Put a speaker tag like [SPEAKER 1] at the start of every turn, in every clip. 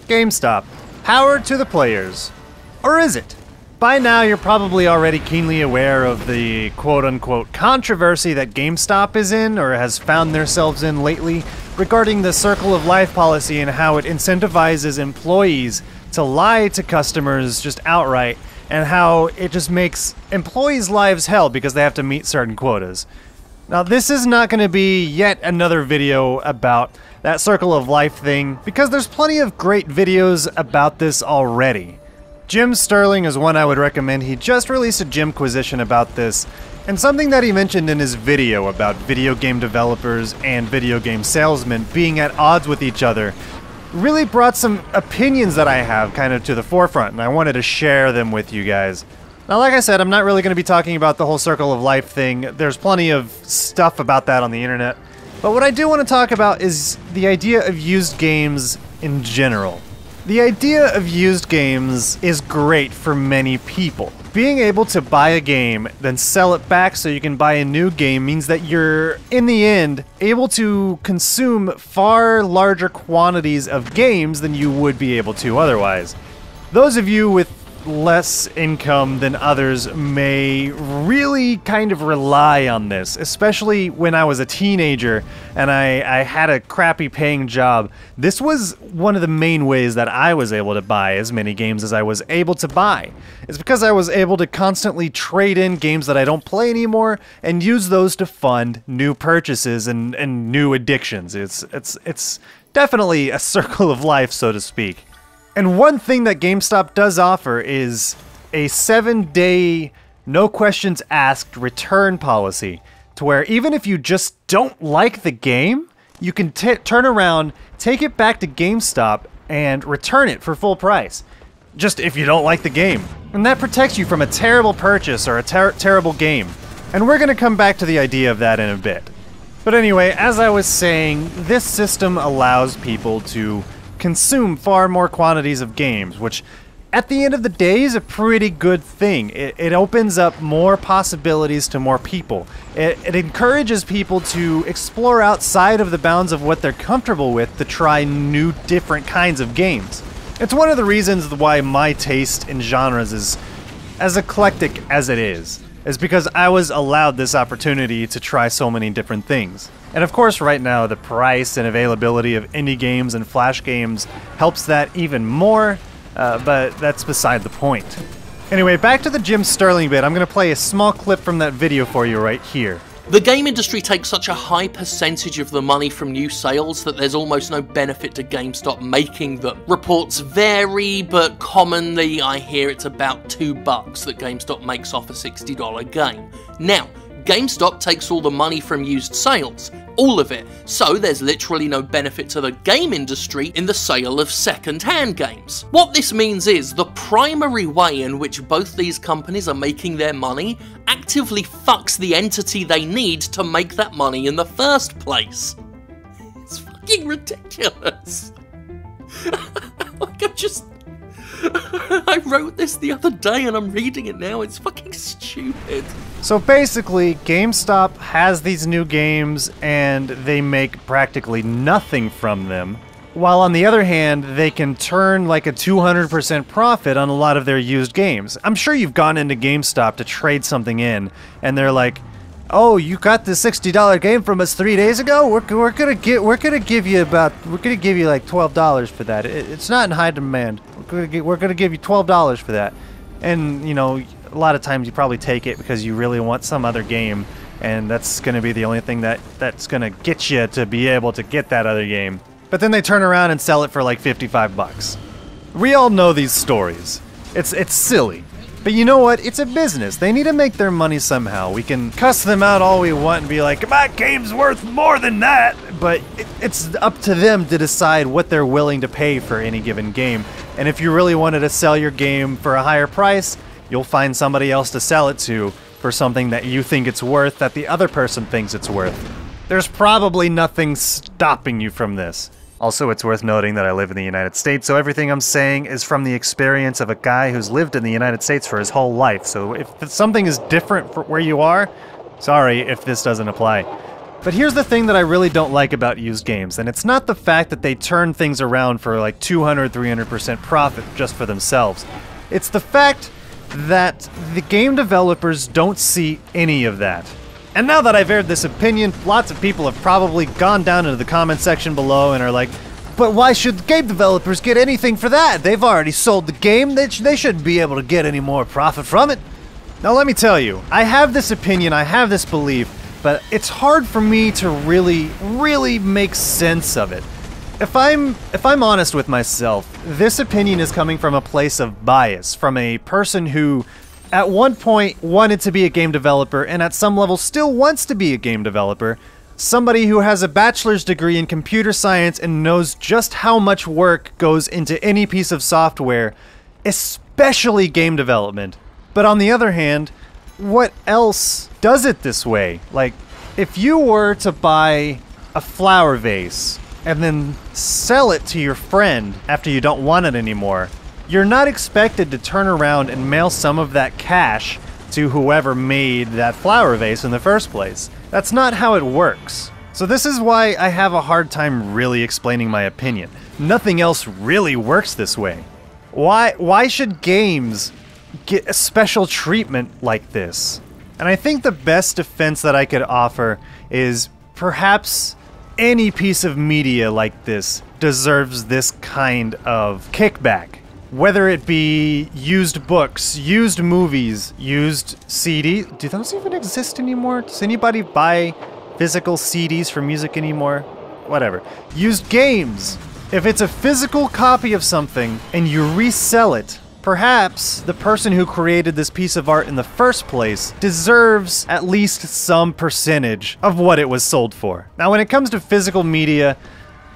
[SPEAKER 1] GameStop. Power to the players. Or is it? By now, you're probably already keenly aware of the quote-unquote controversy that GameStop is in, or has found themselves in lately, regarding the Circle of Life policy and how it incentivizes employees to lie to customers just outright, and how it just makes employees' lives hell because they have to meet certain quotas. Now, this is not going to be yet another video about that Circle of Life thing, because there's plenty of great videos about this already. Jim Sterling is one I would recommend. He just released a Jimquisition about this, and something that he mentioned in his video about video game developers and video game salesmen being at odds with each other really brought some opinions that I have kind of to the forefront, and I wanted to share them with you guys. Now, like I said, I'm not really going to be talking about the whole Circle of Life thing. There's plenty of stuff about that on the internet. But what I do want to talk about is the idea of used games in general. The idea of used games is great for many people. Being able to buy a game, then sell it back so you can buy a new game means that you're, in the end, able to consume far larger quantities of games than you would be able to otherwise. Those of you with less income than others may really kind of rely on this, especially when I was a teenager and I had a crappy paying job. This was one of the main ways that I was able to buy as many games as I was able to buy. It's because I was able to constantly trade in games that I don't play anymore and use those to fund new purchases and new addictions. It's definitely a circle of life, so to speak. And one thing that GameStop does offer is a 7-day, no questions asked return policy, to where even if you just don't like the game, you can turn around, take it back to GameStop, and return it for full price. Just if you don't like the game. And that protects you from a terrible purchase or a terrible game. And we're going to come back to the idea of that in a bit. But anyway, as I was saying, this system allows people to consume far more quantities of games, which at the end of the day is a pretty good thing. It opens up more possibilities to more people. It encourages people to explore outside of the bounds of what they're comfortable with to try new, different kinds of games. It's one of the reasons why my taste in genres is as eclectic as it is because I was allowed this opportunity to try so many different things. And of course, right now, the price and availability of indie games and flash games helps that even more, but that's beside the point. Anyway, back to the Jim Sterling bit. I'm going to play a small clip from that video for you right here.
[SPEAKER 2] The game industry takes such a high percentage of the money from new sales that there's almost no benefit to GameStop making them. Reports vary, but commonly I hear it's about $2 that GameStop makes off a $60 game. Now, GameStop takes all the money from used sales, all of it, so there's literally no benefit to the game industry in the sale of second-hand games. What this means is the primary way in which both these companies are making their money actively fucks the entity they need to make that money in the first place. It's fucking ridiculous. Like I wrote this the other day and I'm reading it now. It's fucking stupid.
[SPEAKER 1] So basically, GameStop has these new games and they make practically nothing from them, while on the other hand, they can turn like a 200% profit on a lot of their used games. I'm sure you've gone into GameStop to trade something in, and they're like, "Oh, you got this $60 game from us 3 days ago? We're gonna give you like $12 for that. It's not in high demand. We're gonna give you $12 for that." And you know, a lot of times you probably take it because you really want some other game, and that's gonna be the only thing that's gonna get you to be able to get that other game. But then they turn around and sell it for like 55 bucks. We all know these stories. It's silly. But you know what? It's a business. They need to make their money somehow. We can cuss them out all we want and be like, "My game's worth more than that!" But it's up to them to decide what they're willing to pay for any given game. And if you really wanted to sell your game for a higher price, you'll find somebody else to sell it to for something that you think it's worth, that the other person thinks it's worth. There's probably nothing stopping you from this. Also, it's worth noting that I live in the United States, so everything I'm saying is from the experience of a guy who's lived in the United States for his whole life. So if something is different for where you are, sorry if this doesn't apply. But here's the thing that I really don't like about used games, and it's not the fact that they turn things around for like 200, 300% profit just for themselves. It's the fact that the game developers don't see any of that. And now that I've aired this opinion, lots of people have probably gone down into the comment section below and are like, but why should game developers get anything for that? They've already sold the game, they shouldn't be able to get any more profit from it. Now let me tell you, I have this opinion, I have this belief, but it's hard for me to really make sense of it. If I'm honest with myself, this opinion is coming from a place of bias, from a person who at one point wanted to be a game developer and at some level still wants to be a game developer, somebody who has a bachelor's degree in computer science and knows just how much work goes into any piece of software, especially game development. But on the other hand, what else does it this way? Like, if you were to buy a flower vase and then sell it to your friend after you don't want it anymore, you're not expected to turn around and mail some of that cash to whoever made that flower vase in the first place. That's not how it works. So this is why I have a hard time really explaining my opinion. Nothing else really works this way. Why should games get a special treatment like this? And I think the best defense that I could offer is perhaps any piece of media like this deserves this kind of kickback. Whether it be used books, used movies, used CDs. Do those even exist anymore? Does anybody buy physical CDs for music anymore? Whatever. Used games. If it's a physical copy of something and you resell it, perhaps the person who created this piece of art in the first place deserves at least some percentage of what it was sold for. Now, when it comes to physical media,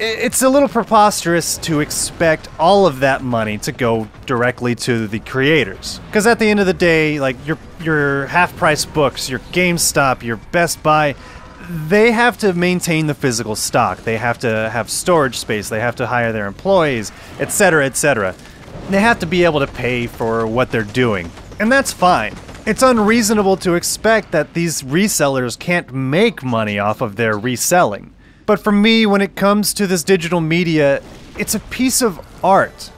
[SPEAKER 1] it's a little preposterous to expect all of that money to go directly to the creators. Because at the end of the day, like your half-price books, your GameStop, your Best Buy, they have to maintain the physical stock. They have to have storage space. They have to hire their employees, etc., etc. They have to be able to pay for what they're doing. And that's fine. It's unreasonable to expect that these resellers can't make money off of their reselling. But for me, when it comes to this digital media, it's a piece of art.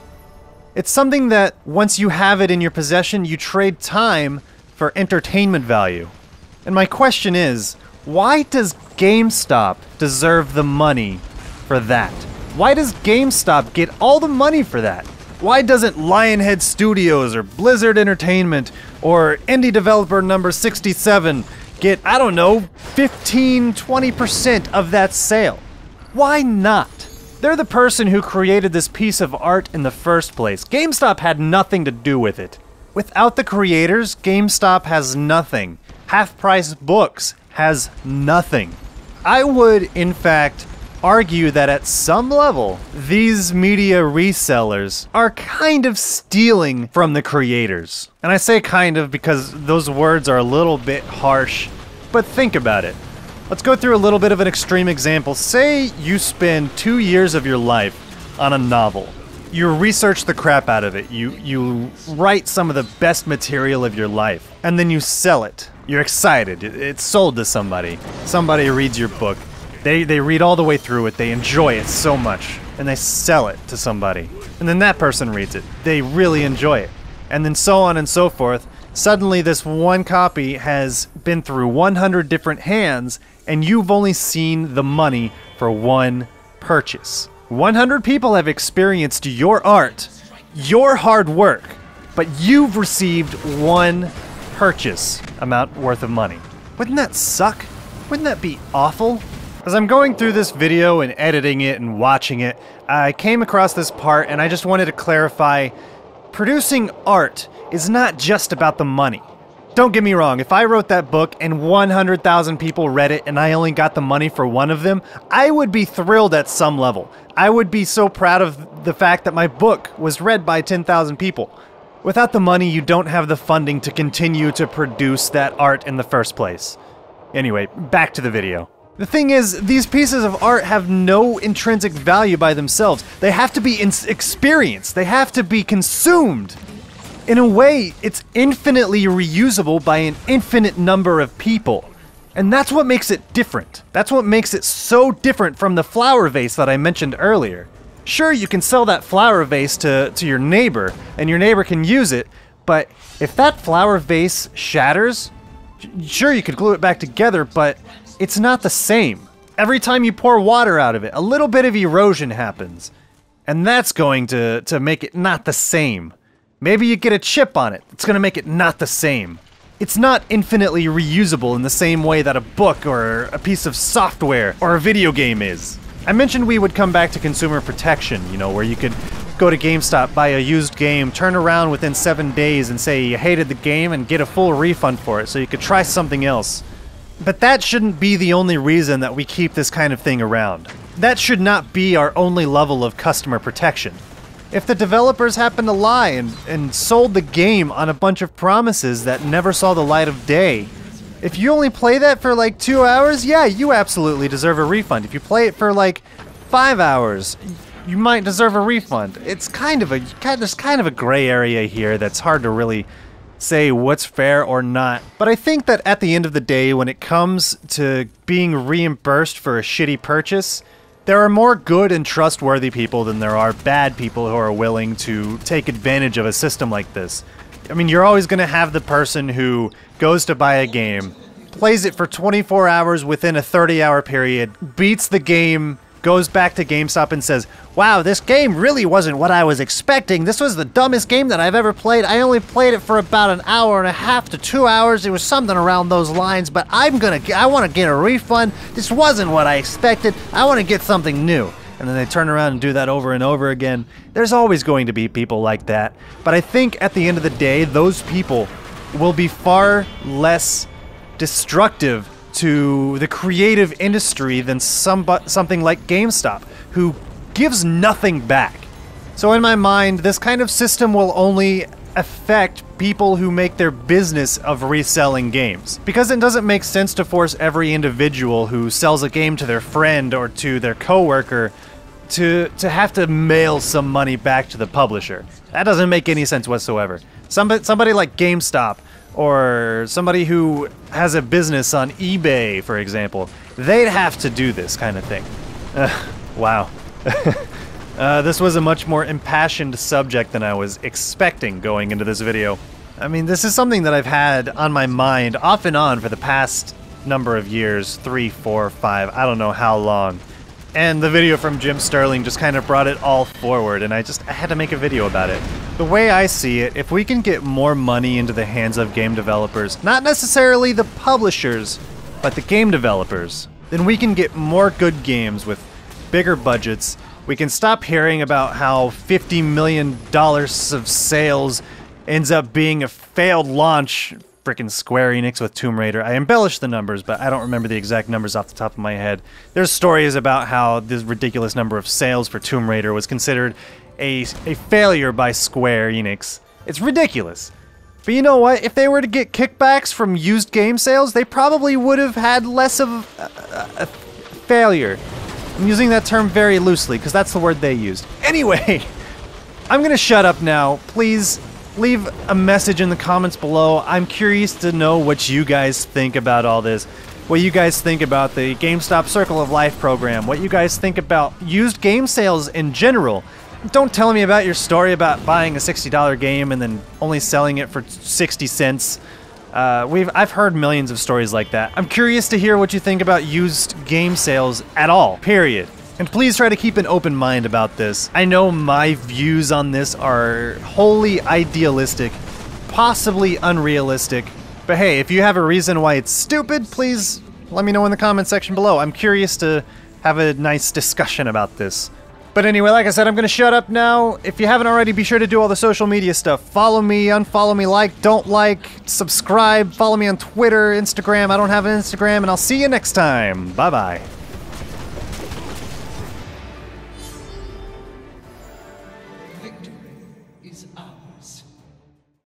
[SPEAKER 1] It's something that once you have it in your possession, you trade time for entertainment value. And my question is, why does GameStop deserve the money for that? Why does GameStop get all the money for that? Why doesn't Lionhead Studios or Blizzard Entertainment or indie developer number 67 get, I don't know, 15, 20% of that sale? Why not? They're the person who created this piece of art in the first place. GameStop had nothing to do with it. Without the creators, GameStop has nothing. Half-price books has nothing. I would, in fact, argue that at some level, these media resellers are kind of stealing from the creators. And I say kind of because those words are a little bit harsh, but think about it. Let's go through a little bit of an extreme example. Say you spend 2 years of your life on a novel. You research the crap out of it. You write some of the best material of your life, and then you sell it. You're excited. It's sold to somebody. Somebody reads your book. They read all the way through it, they enjoy it so much, and they sell it to somebody. And then that person reads it. They really enjoy it. And then so on and so forth. Suddenly this one copy has been through 100 different hands, and you've only seen the money for one purchase. 100 people have experienced your art, your hard work, but you've received one purchase amount worth of money. Wouldn't that suck? Wouldn't that be awful? As I'm going through this video and editing it and watching it, I came across this part and I just wanted to clarify, producing art is not just about the money. Don't get me wrong, if I wrote that book and 100,000 people read it and I only got the money for one of them, I would be thrilled at some level. I would be so proud of the fact that my book was read by 10,000 people. Without the money, you don't have the funding to continue to produce that art in the first place. Anyway, back to the video. The thing is, these pieces of art have no intrinsic value by themselves. They have to be experienced. They have to be consumed. In a way, it's infinitely reusable by an infinite number of people. And that's what makes it different. That's what makes it so different from the flower vase that I mentioned earlier. Sure, you can sell that flower vase to your neighbor, and your neighbor can use it, but if that flower vase shatters, sure, you could glue it back together, but it's not the same. Every time you pour water out of it, a little bit of erosion happens. And that's going to make it not the same. Maybe you get a chip on it. It's going to make it not the same. It's not infinitely reusable in the same way that a book or a piece of software or a video game is. I mentioned we would come back to consumer protection, you know, where you could go to GameStop, buy a used game, turn around within 7 days and say you hated the game and get a full refund for it so you could try something else. But that shouldn't be the only reason that we keep this kind of thing around. That should not be our only level of customer protection. If the developers happen to lie and sold the game on a bunch of promises that never saw the light of day, if you only play that for like 2 hours, yeah, you absolutely deserve a refund. If you play it for like 5 hours, you might deserve a refund. It's there's kind of a gray area here that's hard to really say what's fair or not. But I think that at the end of the day, when it comes to being reimbursed for a shitty purchase, there are more good and trustworthy people than there are bad people who are willing to take advantage of a system like this. I mean, you're always going to have the person who goes to buy a game, plays it for 24 hours within a 30-hour period, beats the game, goes back to GameStop and says, "Wow, this game really wasn't what I was expecting. This was the dumbest game that I've ever played. I only played it for about an hour and a half to 2 hours. It was something around those lines, but I want to get a refund. This wasn't what I expected. I want to get something new." And then they turn around and do that over and over again. There's always going to be people like that. But I think at the end of the day, those people will be far less destructive to the creative industry than something like GameStop, who gives nothing back. So in my mind, this kind of system will only affect people who make their business of reselling games. Because it doesn't make sense to force every individual who sells a game to their friend or to their coworker to have to mail some money back to the publisher. That doesn't make any sense whatsoever. Somebody like GameStop, or somebody who has a business on eBay, for example, they'd have to do this kind of thing. Wow. This was a much more impassioned subject than I was expecting going into this video. I mean, this is something that I've had on my mind off and on for the past number of years, 3, 4, 5, I don't know how long. And the video from Jim Sterling just kind of brought it all forward, and I had to make a video about it. The way I see it, if we can get more money into the hands of game developers, not necessarily the publishers, but the game developers, then we can get more good games with bigger budgets. We can stop hearing about how $50 million of sales ends up being a failed launch. Frickin' Square Enix with Tomb Raider. I embellished the numbers, but I don't remember the exact numbers off the top of my head. There's stories about how this ridiculous number of sales for Tomb Raider was considered a failure by Square Enix. It's ridiculous. But you know what? If they were to get kickbacks from used game sales, they probably would have had less of a failure. I'm using that term very loosely, because that's the word they used. Anyway, I'm gonna shut up now. Please leave a message in the comments below. I'm curious to know what you guys think about all this. What you guys think about the Gamestop Circle of Life program. What you guys think about used game sales in general. Don't tell me about your story about buying a $60 game and then only selling it for 60 cents. I've heard millions of stories like that. I'm curious to hear what you think about used game sales at all, period. And please try to keep an open mind about this. I know my views on this are wholly idealistic, possibly unrealistic, but hey, if you have a reason why it's stupid, please let me know in the comment section below. I'm curious to have a nice discussion about this. But anyway, like I said, I'm gonna shut up now. If you haven't already, be sure to do all the social media stuff. Follow me, unfollow me, like, don't like, subscribe, follow me on Twitter, Instagram. I don't have an Instagram, and I'll see you next time. Bye-bye.